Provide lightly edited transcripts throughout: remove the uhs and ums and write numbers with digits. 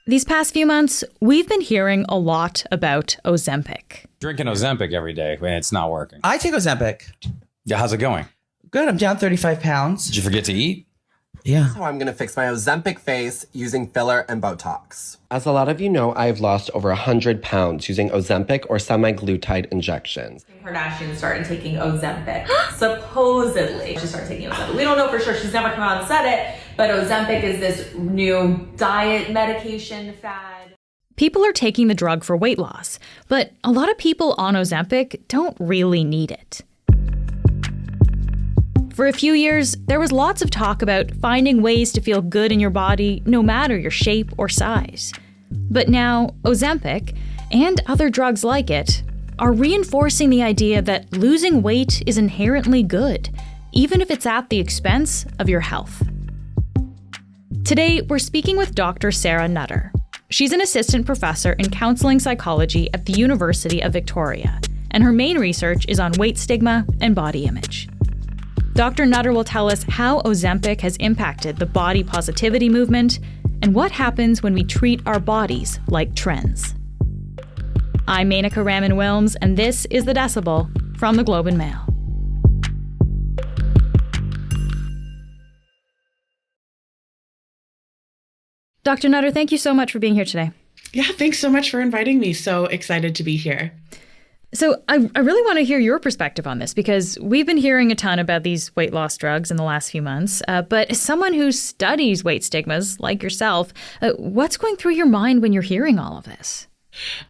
These past few months, we've been hearing a lot about Ozempic. Drinking Ozempic every day when it's not working. I take Ozempic. Yeah, how's it going? Good. I'm down 35 pounds. Did you forget to eat? Yeah. How I'm gonna fix my Ozempic face using filler and Botox. As a lot of you know, I've lost over 100 pounds using Ozempic or semaglutide injections. Kardashian started taking Ozempic. Supposedly, she started taking Ozempic. We don't know for sure. She's never come out and said it, but Ozempic is this new diet medication fad. People are taking the drug for weight loss, but a lot of people on Ozempic don't really need it. For a few years, there was lots of talk about finding ways to feel good in your body, no matter your shape or size. But now, Ozempic, and other drugs like it, are reinforcing the idea that losing weight is inherently good, even if it's at the expense of your health. Today, we're speaking with Dr. Sarah Nutter. She's an assistant professor in counseling psychology at the University of Victoria, and her main research is on weight stigma and body image. Dr. Nutter will tell us how Ozempic has impacted the body positivity movement and what happens when we treat our bodies like trends. I'm Menaka Raman-Wilms, and this is The Decibel from the Globe and Mail. Dr. Nutter, thank you so much for being here today. Yeah, thanks so much for inviting me. So excited to be here. So I really want to hear your perspective on this because we've been hearing a ton about these weight loss drugs in the last few months. But as someone who studies weight stigmas like yourself, what's going through your mind when you're hearing all of this?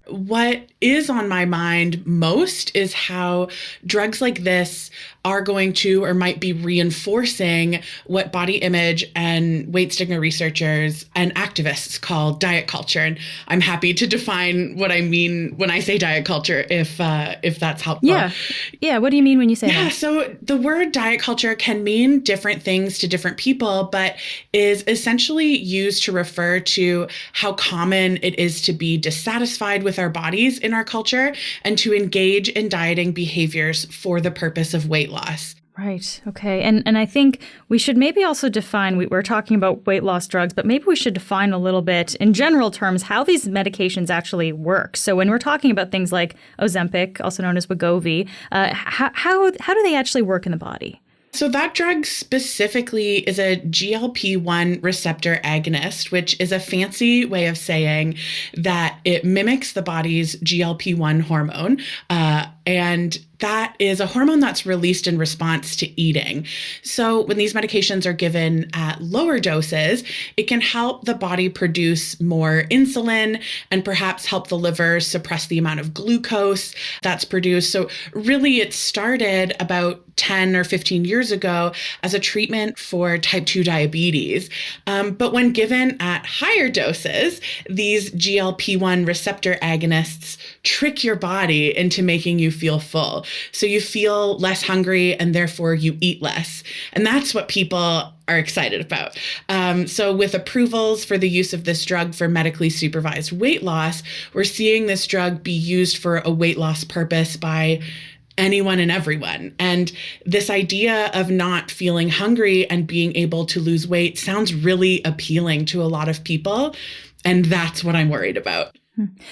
What is on my mind most is how drugs like this are going to or might be reinforcing what body image and weight stigma researchers and activists call diet culture. And I'm happy to define what I mean when I say diet culture, if that's helpful. Yeah. What do you mean when you say that? Yeah. So the word diet culture can mean different things to different people, but is essentially used to refer to how common it is to be dissatisfied with our bodies in our culture and to engage in dieting behaviors for the purpose of weight loss. Right. Okay. And I think we should maybe also define, we're talking about weight loss drugs, but maybe we should define a little bit in general terms how these medications actually work. So when we're talking about things like Ozempic, also known as Wegovy, how do they actually work in the body? So that drug specifically is a GLP-1 receptor agonist, which is a fancy way of saying that it mimics the body's GLP-1 hormone. And that is a hormone that's released in response to eating. So when these medications are given at lower doses, it can help the body produce more insulin and perhaps help the liver suppress the amount of glucose that's produced. So really it started about 10 or 15 years ago as a treatment for type 2 diabetes. But when given at higher doses, these GLP-1 receptor agonists trick your body into making you feel full. So you feel less hungry and therefore you eat less. And that's what people are excited about. So with approvals for the use of this drug for medically supervised weight loss, we're seeing this drug be used for a weight loss purpose by anyone and everyone. And this idea of not feeling hungry and being able to lose weight sounds really appealing to a lot of people. And that's what I'm worried about.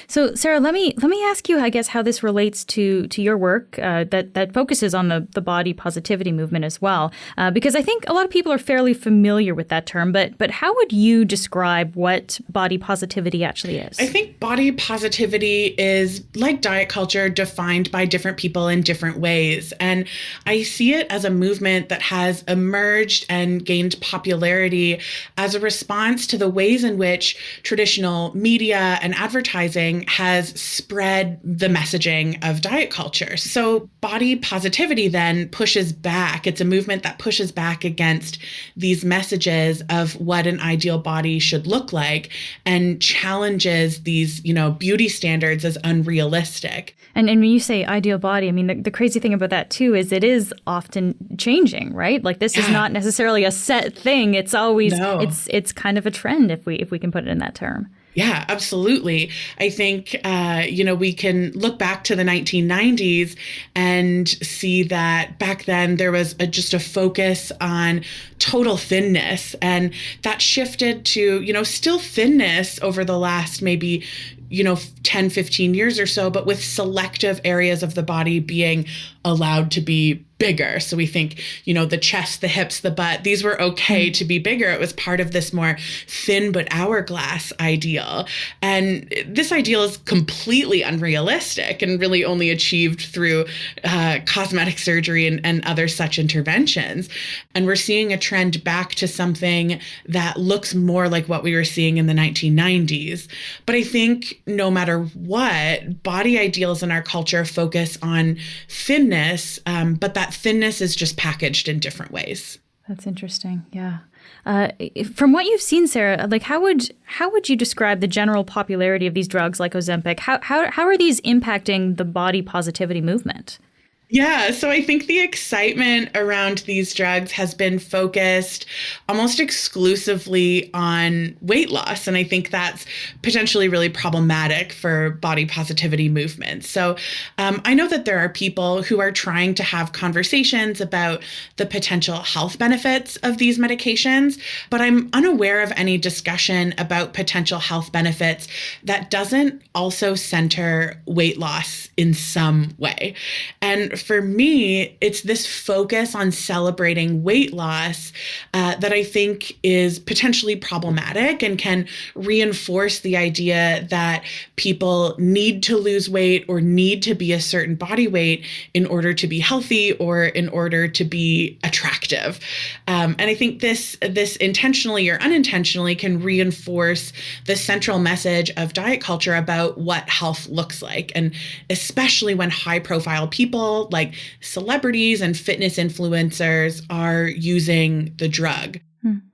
So, Sarah, let me ask you, I guess, how this relates to your work that focuses on the body positivity movement as well, because I think a lot of people are fairly familiar with that term. But how would you describe what body positivity actually is? I think body positivity is like diet culture, defined by different people in different ways. And I see it as a movement that has emerged and gained popularity as a response to the ways in which traditional media and advertising has spread the messaging of diet culture. So body positivity then pushes back. It's a movement that pushes back against these messages of what an ideal body should look like and challenges these, beauty standards as unrealistic. And when you say ideal body, I mean, the crazy thing about that, too, is it is often changing, right? Like this is not necessarily a set thing. It's always it's kind of a trend, if we can put it in that term. Yeah, absolutely. I think, we can look back to the 1990s and see that back then there was just a focus on total thinness. And that shifted to, still thinness over the last maybe 10, 15 years or so, but with selective areas of the body being allowed to be bigger. So we think, the chest, the hips, the butt, these were okay to be bigger. It was part of this more thin but hourglass ideal. And this ideal is completely unrealistic and really only achieved through cosmetic surgery and other such interventions. And we're seeing a trend back to something that looks more like what we were seeing in the 1990s. But I think no matter what, body ideals in our culture focus on thinness, but that thinness is just packaged in different ways. That's interesting. Yeah. From what you've seen, Sarah, like how would you describe the general popularity of these drugs like Ozempic? How are these impacting the body positivity movement? Yeah, so I think the excitement around these drugs has been focused almost exclusively on weight loss. And I think that's potentially really problematic for body positivity movements. So I know that there are people who are trying to have conversations about the potential health benefits of these medications, but I'm unaware of any discussion about potential health benefits that doesn't also center weight loss in some way. And for me, it's this focus on celebrating weight loss that I think is potentially problematic and can reinforce the idea that people need to lose weight or need to be a certain body weight in order to be healthy or in order to be attractive. And I think this intentionally or unintentionally can reinforce the central message of diet culture about what health looks like. And especially when high profile people like celebrities and fitness influencers are using the drug.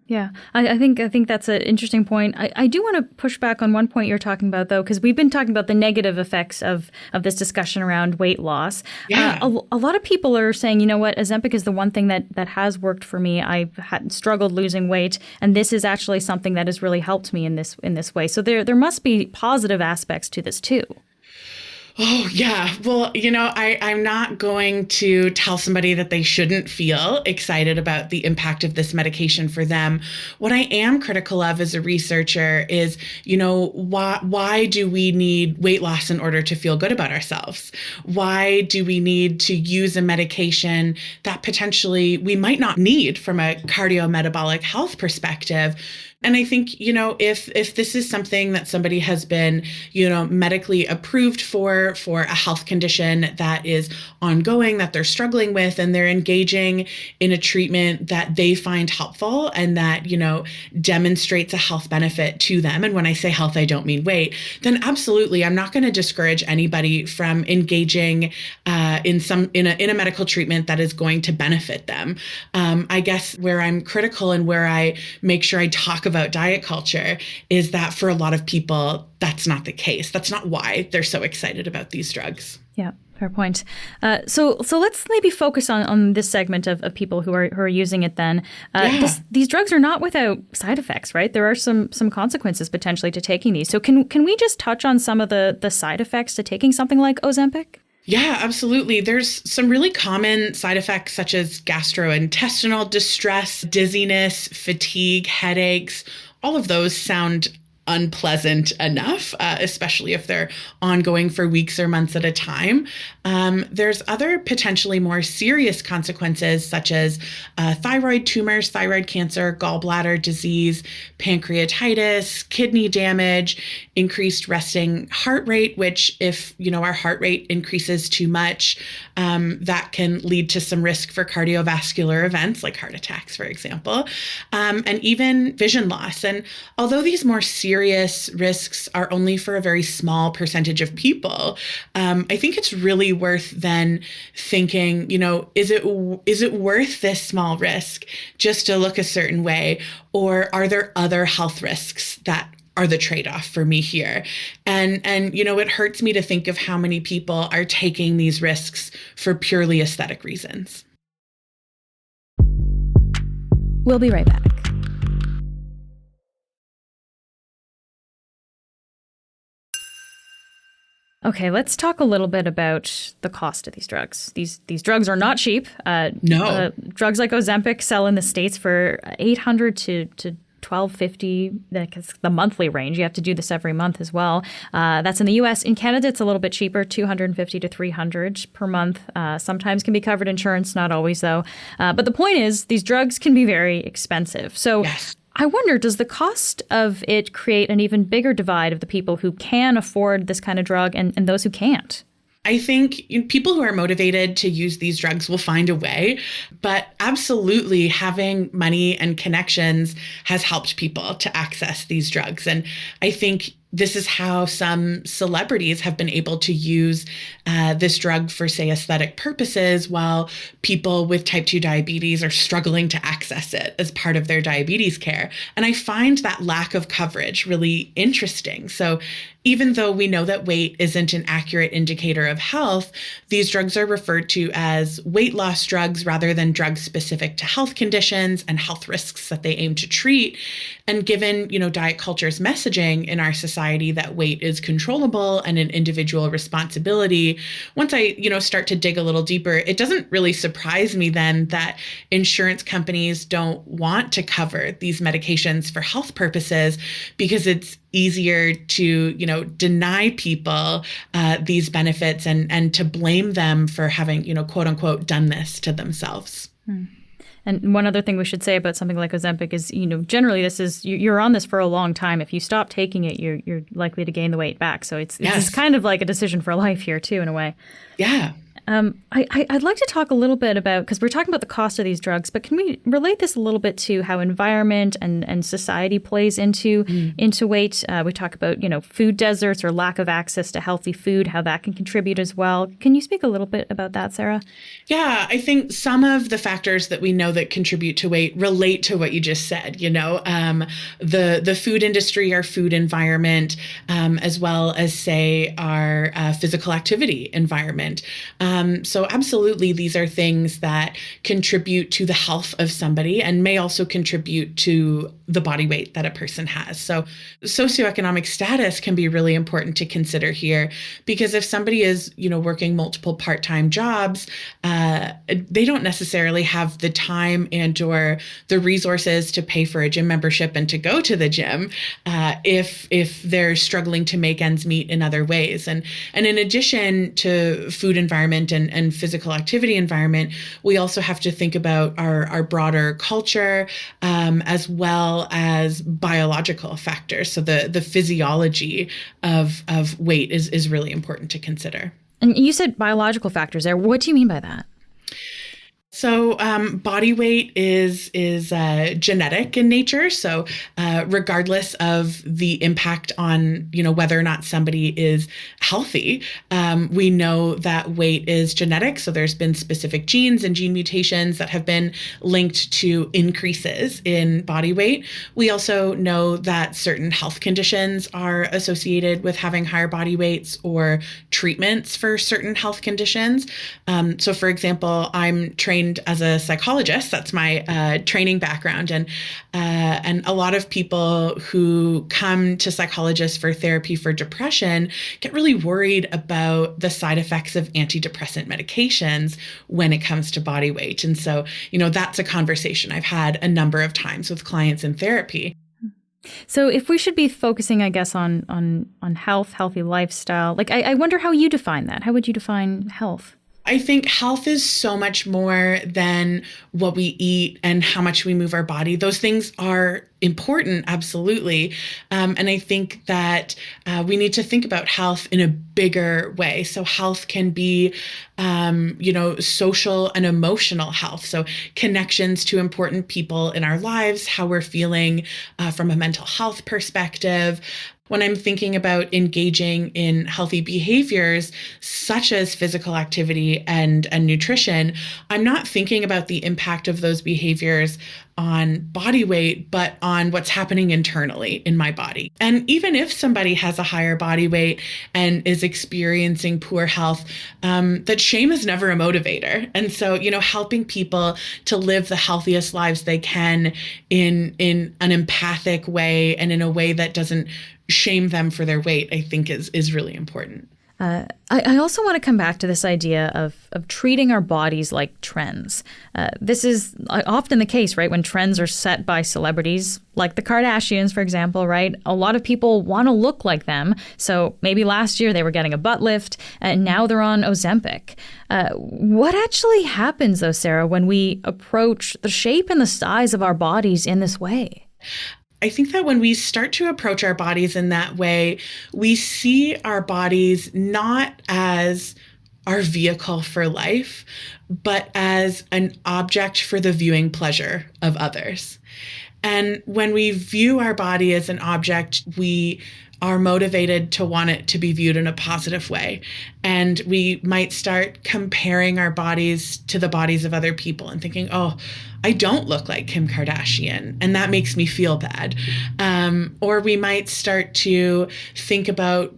Yeah, I think that's an interesting point. I do want to push back on one point you're talking about, though, because we've been talking about the negative effects of this discussion around weight loss. Yeah. A lot of people are saying, you know what, Ozempic is the one thing that has worked for me. I've struggled losing weight, and this is actually something that has really helped me in this way. So there must be positive aspects to this too. Oh, yeah. Well, I'm not going to tell somebody that they shouldn't feel excited about the impact of this medication for them. What I am critical of as a researcher is, why do we need weight loss in order to feel good about ourselves? Why do we need to use a medication that potentially we might not need from a cardiometabolic health perspective? And I think, if this is something that somebody has been, medically approved for a health condition that is ongoing, that they're struggling with, and they're engaging in a treatment that they find helpful and that, demonstrates a health benefit to them. And when I say health, I don't mean weight, then absolutely, I'm not going to discourage anybody from engaging in a medical treatment that is going to benefit them. I guess where I'm critical and where I make sure I talk about diet culture is that for a lot of people, that's not the case. That's not why they're so excited about these drugs. Yeah, fair point. So let's maybe focus on this segment of people who are using it then. These drugs are not without side effects, right? There are some consequences potentially to taking these. So can we just touch on some of the side effects to taking something like Ozempic? Yeah, absolutely. There's some really common side effects such as gastrointestinal distress, dizziness, fatigue, headaches. All of those sound unpleasant enough, especially if they're ongoing for weeks or months at a time. There's other potentially more serious consequences such as thyroid tumors, thyroid cancer, gallbladder disease, pancreatitis, kidney damage, increased resting heart rate, which if, our heart rate increases too much, that can lead to some risk for cardiovascular events like heart attacks, for example, and even vision loss. And although these more serious risks are only for a very small percentage of people, I think it's really worth then thinking, is it worth this small risk just to look a certain way? Or are there other health risks that are the trade-off for me here? And it hurts me to think of how many people are taking these risks for purely aesthetic reasons. We'll be right back. Okay, let's talk a little bit about the cost of these drugs. These drugs are not cheap. No. Drugs like Ozempic sell in the States for $800 to $1,250. That's the monthly range. You have to do this every month as well. That's in the U.S. In Canada, it's a little bit cheaper, $250 to $300 per month. Sometimes can be covered insurance, not always though. But the point is, these drugs can be very expensive. So. Yes. I wonder, does the cost of it create an even bigger divide of the people who can afford this kind of drug and those who can't? I think people who are motivated to use these drugs will find a way, but absolutely having money and connections has helped people to access these drugs. And I think this is how some celebrities have been able to use this drug for, say, aesthetic purposes, while people with type 2 diabetes are struggling to access it as part of their diabetes care. And I find that lack of coverage really interesting. So even though we know that weight isn't an accurate indicator of health, these drugs are referred to as weight loss drugs rather than drugs specific to health conditions and health risks that they aim to treat. And given, diet culture's messaging in our society that weight is controllable and an individual responsibility, once I, start to dig a little deeper, it doesn't really surprise me then that insurance companies don't want to cover these medications for health purposes, because it's easier to, deny people these benefits and to blame them for having, quote unquote, done this to themselves. And one other thing we should say about something like Ozempic is, generally this is, you're on this for a long time. If you stop taking it, you're likely to gain the weight back. So it's kind of like a decision for life here too, in a way. Yeah. I'd like to talk a little bit about, because we're talking about the cost of these drugs, but can we relate this a little bit to how environment and society plays into weight? We talk about, food deserts or lack of access to healthy food, how that can contribute as well. Can you speak a little bit about that, Sarah? Yeah, I think some of the factors that we know that contribute to weight relate to what you just said, the food industry, our food environment, as well as, say, our physical activity environment. So absolutely, these are things that contribute to the health of somebody and may also contribute to the body weight that a person has. So socioeconomic status can be really important to consider here, because if somebody is, working multiple part-time jobs, they don't necessarily have the time and or the resources to pay for a gym membership and to go to the gym if they're struggling to make ends meet in other ways. And in addition to food environment and physical activity environment, we also have to think about our broader culture, as well as biological factors. So the physiology of weight is really important to consider. And you said biological factors there. What do you mean by that? So body weight is genetic in nature. So regardless of the impact on, whether or not somebody is healthy, we know that weight is genetic. So there's been specific genes and gene mutations that have been linked to increases in body weight. We also know that certain health conditions are associated with having higher body weights or treatments for certain health conditions. So for example, I'm trained as a psychologist. That's my training background. And a lot of people who come to psychologists for therapy for depression get really worried about the side effects of antidepressant medications when it comes to body weight. And so, that's a conversation I've had a number of times with clients in therapy. So if we should be focusing, I guess, on health, healthy lifestyle, I wonder how you define that. How would you define health? I think health is so much more than what we eat and how much we move our body. Those things are important, absolutely. And I think that we need to think about health in a bigger way. So health can be, social and emotional health. So connections to important people in our lives, how we're feeling from a mental health perspective. When I'm thinking about engaging in healthy behaviors, such as physical activity and nutrition, I'm not thinking about the impact of those behaviors on body weight, but on what's happening internally in my body. And even if somebody has a higher body weight and is experiencing poor health, that shame is never a motivator. And so, helping people to live the healthiest lives they can in an empathic way and in a way that doesn't shame them for their weight, I think is really important. I also want to come back to this idea of treating our bodies like trends. This is often the case, right? When trends are set by celebrities, like the Kardashians, for example, right? A lot of people want to look like them. So maybe last year they were getting a butt lift, and now they're on Ozempic. What actually happens, though, Sarah, when we approach the shape and the size of our bodies in this way? I think that when we start to approach our bodies in that way, we see our bodies not as our vehicle for life, but as an object for the viewing pleasure of others. And when we view our body as an object, we are motivated to want it to be viewed in a positive way. And we might start comparing our bodies to the bodies of other people and thinking, oh, I don't look like Kim Kardashian, and that makes me feel bad. Or we might start to think about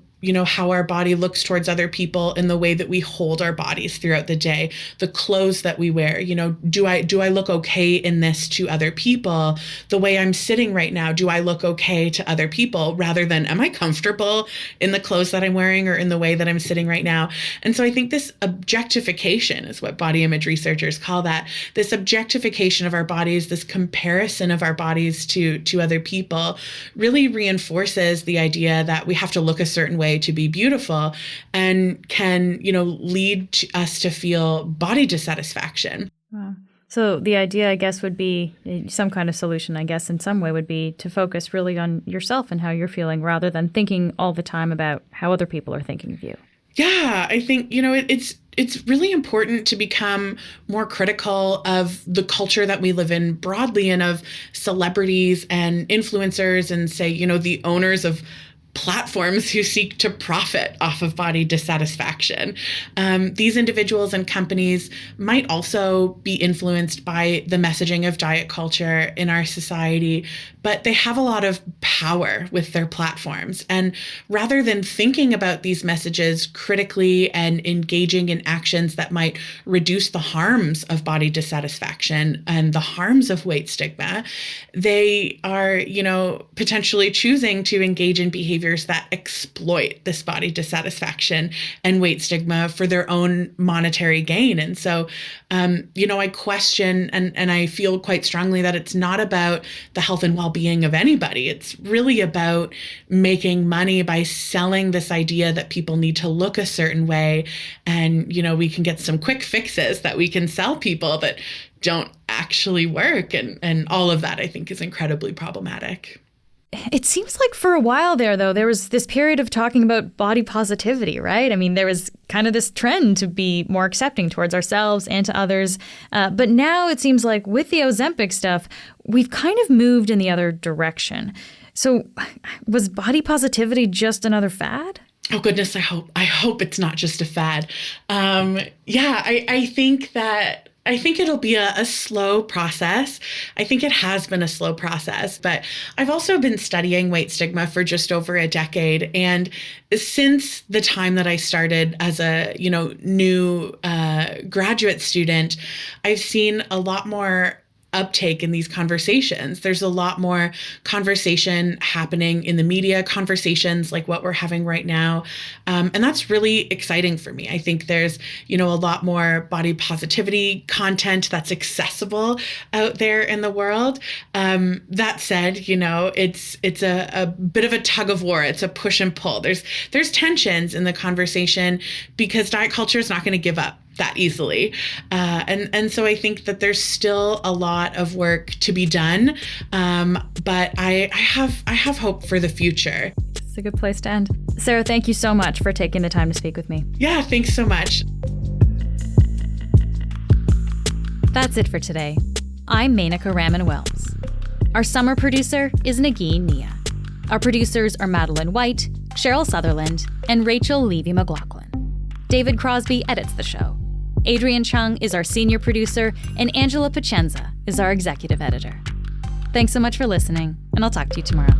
how our body looks towards other people in the way that we hold our bodies throughout the day, the clothes that we wear. Do I look okay in this to other people? The way I'm sitting right now, do I look okay to other people, rather than am I comfortable in the clothes that I'm wearing or in the way that I'm sitting right now? And so I think this objectification is what body image researchers call that. This objectification of our bodies, this comparison of our bodies to other people, really reinforces the idea that we have to look a certain way to be beautiful, and can, lead us to feel body dissatisfaction. Wow. So the idea, I guess, would be some kind of solution, I guess, in some way would be to focus really on yourself and how you're feeling, rather than thinking all the time about how other people are thinking of you. Yeah, I think, it's really important to become more critical of the culture that we live in broadly, and of celebrities and influencers and, say, the owners of platforms who seek to profit off of body dissatisfaction. These individuals and companies might also be influenced by the messaging of diet culture in our society, but they have a lot of power with their platforms. And rather than thinking about these messages critically and engaging in actions that might reduce the harms of body dissatisfaction and the harms of weight stigma, they are, potentially choosing to engage in behaviors that exploit this body dissatisfaction and weight stigma for their own monetary gain. And so, I question and I feel quite strongly that it's not about the health and well-being of anybody. It's really about making money by selling this idea that people need to look a certain way. And, we can get some quick fixes that we can sell people that don't actually work. And all of that, I think, is incredibly problematic. It seems like for a while there was this period of talking about body positivity, right? I mean, there was kind of this trend to be more accepting towards ourselves and to others. But now it seems like with the Ozempic stuff, we've kind of moved in the other direction. So was body positivity just another fad? Oh, goodness, I hope it's not just a fad. I think it'll be a slow process. I think it has been a slow process, but I've also been studying weight stigma for just over a decade. And since the time that I started as a, new graduate student, I've seen a lot more uptake in these conversations. There's a lot more conversation happening in the media, conversations like what we're having right now. And that's really exciting for me. I think there's, a lot more body positivity content that's accessible out there in the world. That said, it's a bit of a tug of war. It's a push and pull. There's tensions in the conversation because diet culture is not going to give up that easily. And so I think that there's still a lot of work to be done. But I have hope for the future. It's a good place to end. Sarah, thank you so much for taking the time to speak with me. Yeah, thanks so much. That's it for today. I'm Menaka Raman-Wells. Our summer producer is Nagin Nia. Our producers are Madeline White, Cheryl Sutherland, and Rachel Levy-McLaughlin. David Crosby edits the show. Adrian Chung is our senior producer, and Angela Pacenza is our executive editor. Thanks so much for listening, and I'll talk to you tomorrow.